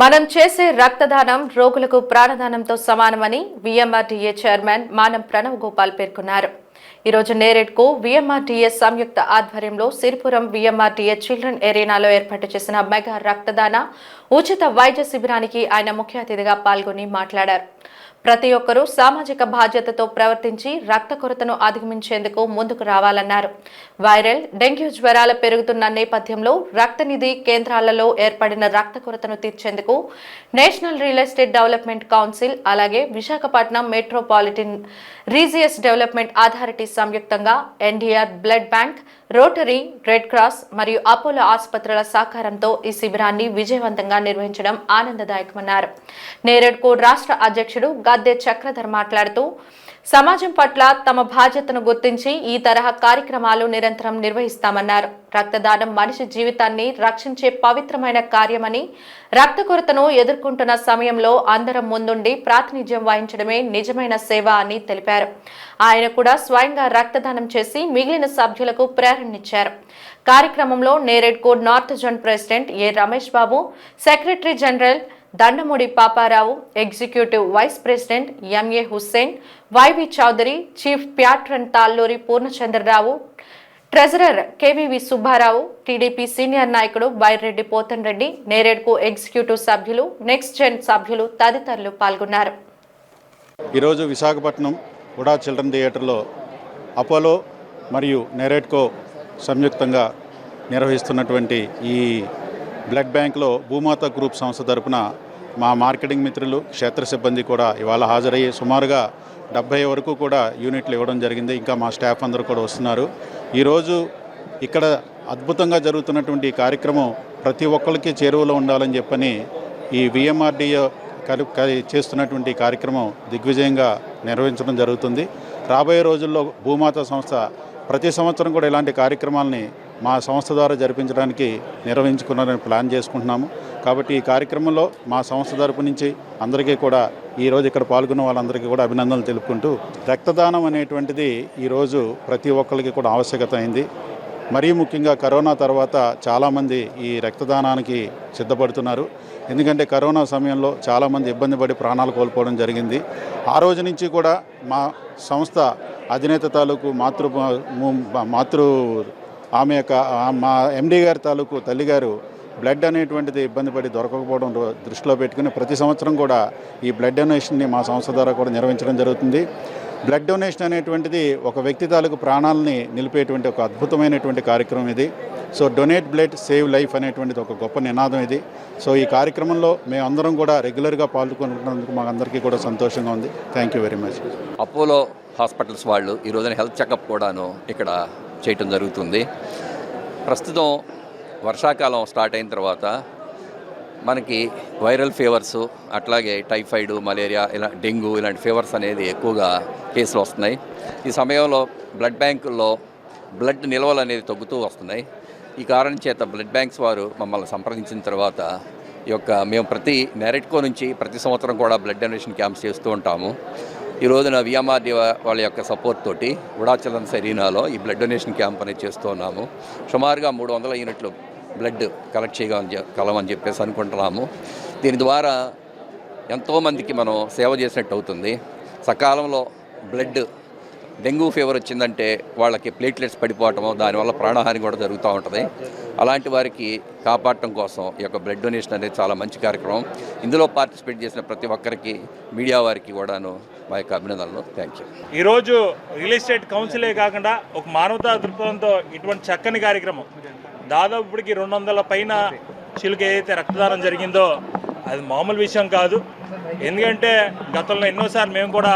మనం చేసే రక్తదానం రోగులకు ప్రాణదానంతో సమానమని వీఎంఆర్డీఏ చైర్మన్ మానం ప్రణవ్ గోపాల్ పేర్కొన్నారు. ఈరోజు నేరేడ్కు వీఎంఆర్డీఏ సంయుక్త ఆధ్వర్యంలో సిరిపురం వీఎంఆర్డీఏ చిల్డ్రన్ ఏరియాలో ఏర్పాటు చేసిన మెగా రక్తదాన ఉచిత వైద్య శిబిరానికి ఆయన ముఖ్య అతిథిగా పాల్గొని మాట్లాడారు. ప్రతి ఒక్కరూ సామాజిక బాధ్యతతో ప్రవర్తించి రక్త కొరతను అధిగమించేందుకు ముందుకు రావాలన్నారు. వైరల్ డెంగ్యూ జ్వరాలు పెరుగుతున్న నేపథ్యంలో రక్తనిధి కేంద్రాలలో ఏర్పడిన రక్త కొరతను తీర్చేందుకు national real estate development council అలాగే విశాఖపట్నం మెట్రోపాలిటన్ రీజియస్ డెవలప్మెంట్ అథారిటీ సంయుక్తంగా NDR blood bank, rotary, red cross మరియు అపోలో ఆసుపత్రుల సహకారంతో ఈ శిబిరాన్ని విజయవంతంగా నిర్వహించడం ఆనందదాయకమన్నారు. నేరేడ్కు రాష్ట్ర అధ్యక్షుడు గద్దె చక్రధర్ మాట్లాడుతూ సమాజం పట్ల తమ బాధ్యతను గుర్తించి ఈ తరహా కార్యక్రమాలు నిరంతరం నిర్వహిస్తామన్నారు. రక్తదానం మనిషి జీవితాన్ని రక్షించే పవిత్రమైన కార్యమని, రక్త కొరతను ఎదుర్కొంటున్న సమయంలో అందరం ముందుండి ప్రాతినిధ్యం వహించడమే నిజమైన సేవ అని తెలిపారు. ఆయన కూడా స్వయంగా రక్తదానం చేసి మిగిలిన సభ్యులకు ప్రేరణనిచ్చారు. కార్యక్రమంలో నేరేడ్కు north zone president A Ramesh Babu, secretary general Dandamudi Paparao, executive vice president MA Hussain, YV Chowdary, chief patron Talluri Purnachandrarao, treasurer KVV Subbarao, TDP senior నాయకుడు బైరెడ్డి పోతన్ రెడ్డి, నేరేడ్కు ఎగ్జిక్యూటివ్ సభ్యులు, నెక్స్ట్ జెన్ సభ్యులు తదితరులు పాల్గొన్నారు. ఈరోజు విశాఖపట్నం ఉడా చిల్డ్రన్ థియేటర్లో అపోలో మరియు నేరేడ్కో సంయుక్తంగా నిర్వహిస్తున్నటువంటి ఈ బ్లడ్ బ్యాంక్లో భూమాత గ్రూప్ సంస్థ తరపున మా మార్కెటింగ్ మిత్రులు, క్షేత్ర సిబ్బంది కూడా ఇవాళ హాజరయ్యి సుమారుగా 70 వరకు కూడా యూనిట్లు ఇవ్వడం జరిగింది. ఇంకా మా స్టాఫ్ అందరూ కూడా వస్తున్నారు. ఈరోజు ఇక్కడ అద్భుతంగా జరుగుతున్నటువంటి ఈ కార్యక్రమం ప్రతి ఒక్కరికి చేరువలో ఉండాలని చెప్పని ఈ వీఎంఆర్డీఏ చేస్తున్నటువంటి కార్యక్రమం దిగ్విజయంగా నిర్వహించడం జరుగుతుంది. రాబోయే రోజుల్లో భూమాత సంస్థ ప్రతి సంవత్సరం కూడా ఇలాంటి కార్యక్రమాలని మా సంస్థ ద్వారా జరిపించడానికి నిర్వహించుకున్నారని ప్లాన్ చేసుకుంటున్నాము. కాబట్టి ఈ కార్యక్రమంలో మా సంస్థ తరపు నుంచి అందరికీ కూడా ఈరోజు ఇక్కడ పాల్గొన్న వాళ్ళందరికీ కూడా అభినందనలు తెలుపుకుంటూ, రక్తదానం అనేటువంటిది ఈరోజు ప్రతి ఒక్కరికి కూడా ఆవశ్యకత అయింది. మరీ ముఖ్యంగా కరోనా తర్వాత చాలామంది ఈ రక్తదానానికి సిద్ధపడుతున్నారు. ఎందుకంటే కరోనా సమయంలో చాలామంది ఇబ్బంది పడి ప్రాణాలు కోల్పోవడం జరిగింది. ఆ రోజు నుంచి కూడా మా సంస్థ అధినేత తాలూకు ఆమె యొక్క మా ఎండీ గారి తాలూకు తల్లిగారు బ్లడ్ అనేటువంటిది ఇబ్బంది పడి దొరకకపోవడం దృష్టిలో పెట్టుకుని ప్రతి సంవత్సరం కూడా ఈ బ్లడ్ డొనేషన్ని మా సంస్థ ద్వారా కూడా నిర్వహించడం జరుగుతుంది. బ్లడ్ డొనేషన్ అనేటువంటిది ఒక వ్యక్తి తాలూకు ప్రాణాలని నిలిపేటువంటి ఒక అద్భుతమైనటువంటి కార్యక్రమం ఇది. So donate blood save life అనేటువంటిది ఒక గొప్ప నినాదం ఇది. సో ఈ కార్యక్రమంలో మేమందరం కూడా రెగ్యులర్గా పాల్గొంటున్నందుకు మాకు అందరికీ కూడా సంతోషంగా ఉంది. Thank you very much. Apollo hospitals వాళ్ళు ఈ రోజున హెల్త్ చెకప్ కూడాను ఇక్కడ చేయటం జరుగుతుంది. ప్రస్తుతం వర్షాకాలం స్టార్ట్ అయిన తర్వాత మనకి వైరల్ ఫీవర్స్, అట్లాగే టైఫాయిడ్, మలేరియా, ఇలా డెంగ్యూ ఇలాంటి ఫీవర్స్ అనేది ఎక్కువగా కేసులు వస్తున్నాయి. ఈ సమయంలో బ్లడ్ బ్యాంకుల్లో బ్లడ్ నిల్వలు అనేది తగ్గుతూ వస్తున్నాయి. ఈ కారణం చేత బ్లడ్ బ్యాంక్స్ వారు మమ్మల్ని సంప్రదించిన తర్వాత మేము ప్రతి నేరెడ్కో నుంచి ప్రతి సంవత్సరం కూడా బ్లడ్ డొనేషన్ క్యాంప్స్ చేస్తూ ఉంటాము. ఈ రోజున వీఎంఆర్డీ వాళ్ళ యొక్క సపోర్ట్ తోటి ఉడా చిల్డ్రన్స్ ఎరీనాలో ఈ బ్లడ్ డొనేషన్ క్యాంప్ అనేది చేస్తూ ఉన్నాము. సుమారుగా 300 యూనిట్లు బ్లడ్ కలెక్ట్ చేయగలమని చెప్పేసి అనుకుంటున్నాము. దీని ద్వారా ఎంతోమందికి మనం సేవ చేసినట్టు అవుతుంది. సకాలంలో బ్లడ్ డెంగ్యూ ఫీవర్ వచ్చిందంటే వాళ్ళకి ప్లేట్లెట్స్ పడిపోవటము, దానివల్ల ప్రాణహాని కూడా జరుగుతూ ఉంటుంది. అలాంటి వారికి కాపాడటం కోసం ఈ యొక్క బ్లడ్ డొనేషన్ అనేది చాలా మంచి కార్యక్రమం. ఇందులో పార్టిసిపేట్ చేసిన ప్రతి ఒక్కరికి, మీడియా వారికి కూడాను మా యొక్క అభినందనలు. Thank you. ఈరోజు రియల్ ఎస్టేట్ కౌన్సిలే కాకుండా ఒక మానవతా దృక్పథంతో ఇటువంటి చక్కని కార్యక్రమం దాదాపు ఇప్పటికి 200 పైన చిలుక ఏదైతే రక్తదానం జరిగిందో అది మామూలు విషయం కాదు. ఎందుకంటే గతంలో ఎన్నోసార్లు మేము కూడా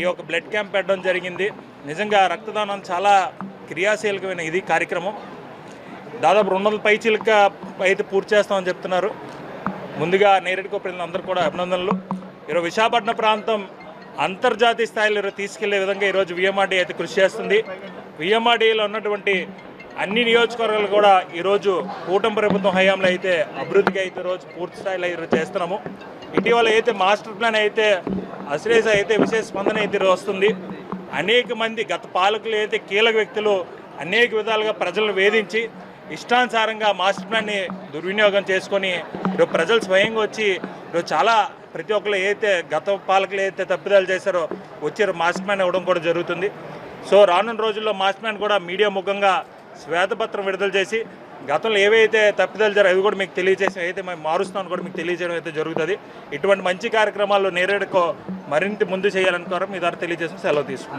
ఈ యొక్క బ్లడ్ క్యాంప్ పెట్టడం జరిగింది. నిజంగా రక్తదానం చాలా క్రియాశీలకమైన ఇది కార్యక్రమం. దాదాపు 200 పై చిలుక అయితే పూర్తి చేస్తామని చెప్తున్నారు. ముందుగా నేరేడ్కో ప్రజలందరూ కూడా అభినందనలు. ఈరోజు విశాఖపట్నం ప్రాంతం అంతర్జాతీయ స్థాయిలో తీసుకెళ్లే విధంగా ఈరోజు వీఎంఆర్డీ అయితే కృషి చేస్తుంది. వీఎంఆర్డీలో ఉన్నటువంటి అన్ని నియోజకవర్గాలు కూడా ఈరోజు కూటమి ప్రభుత్వం హయాంలో అయితే అభివృద్ధికి అయితే ఈరోజు పూర్తి స్థాయిలో ఈరోజు చేస్తున్నాము. ఇటీవల అయితే మాస్టర్ ప్లాన్ అయితే అశ్రేష అయితే విశేష స్పందన అయితే వస్తుంది. అనేక మంది గత పాలకులు అయితే కీలక వ్యక్తులు అనేక విధాలుగా ప్రజలను వేధించి ఇష్టానుసారంగా మాస్టర్ ప్లాన్ని దుర్వినియోగం చేసుకొని ఈరోజు ప్రజలు స్వయంగా వచ్చి ఈరోజు చాలా ప్రతి ఒక్కరు ఏదైతే గత పాలకులు ఏదైతే తప్పిదాలు చేశారో వచ్చి మాస్టర్ ప్లాన్ ఇవ్వడం కూడా జరుగుతుంది. సో రానున్న రోజుల్లో మాస్టర్ ప్లాన్ కూడా మీడియా ముఖంగా శ్వేతపత్రం విడుదల చేసి గతంలో ఏవైతే తప్పిదాలు జరిగాయో అవి కూడా మీకు తెలియజేసి అయితే మేము మారుస్తామని కూడా మీకు తెలియజేయడం అయితే జరుగుతుంది. ఇటువంటి మంచి కార్యక్రమాల్లో నేరేడుకో మరింత ముందు చేయాలనుకోవడం మీ ద్వారా తెలియజేసి సెలవు తీసుకుంటాం.